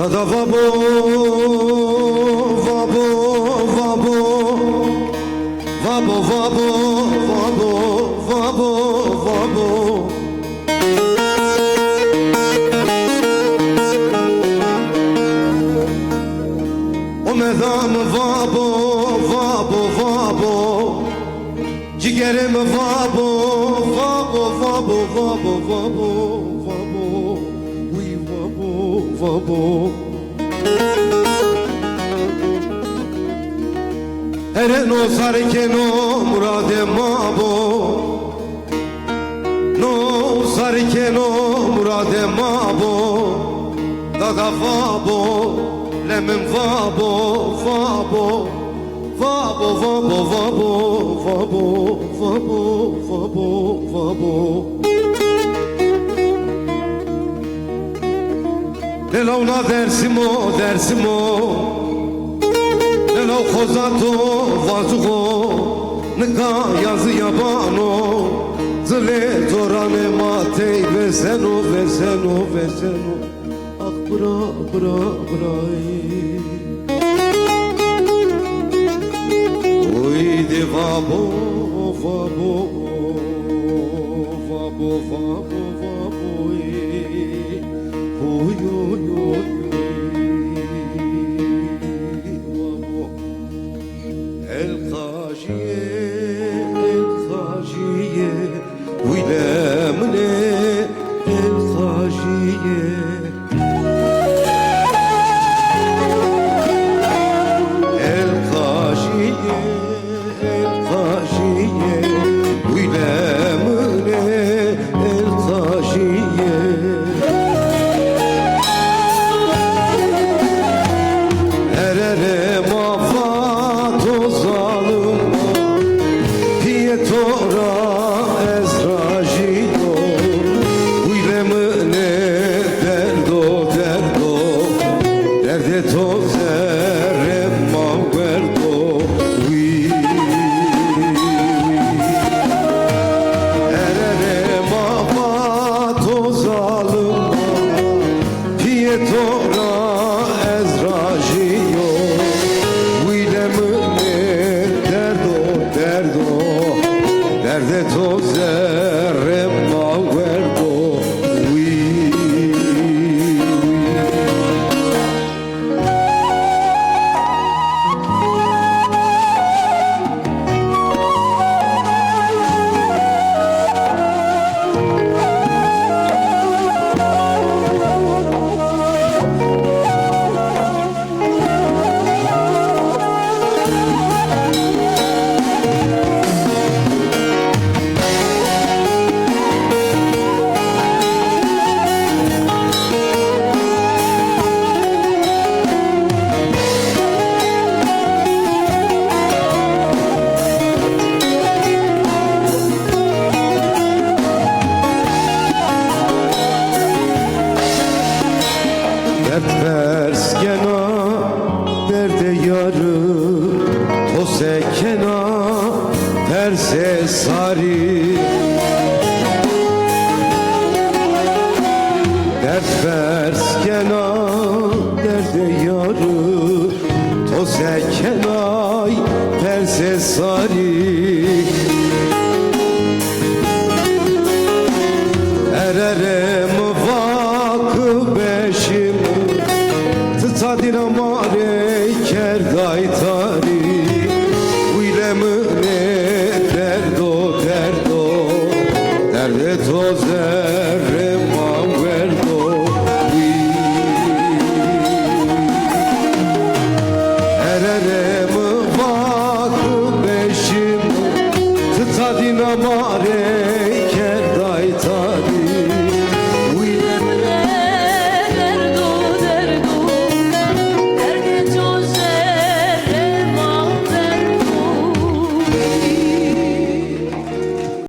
da vabo, vabo, vabo, vabo, vabo, vabo, vabo, vabo. O medam vabo, vabo, vabo, ciğerim vabo, vabo, vabo, vabo, vabo, vabo, uy vabo, vabo. Eren o sarkeno murade mabo, no sarkeno murade mabo, da vabo, lemem vabo, vabo, vabo, vabo, vabo, vabo, vabo, vabo, vabo. Nelavna dersimo, dersimo, nelav khozato, vazugo, nika yazı yabano, zile zorane matey veseno, veseno, veseno, ah bra, bra, bray. Uydi vabo, vabo, vabo, vabo, vabo, uy, uy, uy, vabo. El kajiye, uylemne, el kajiye. Derde toze ma guardo Hep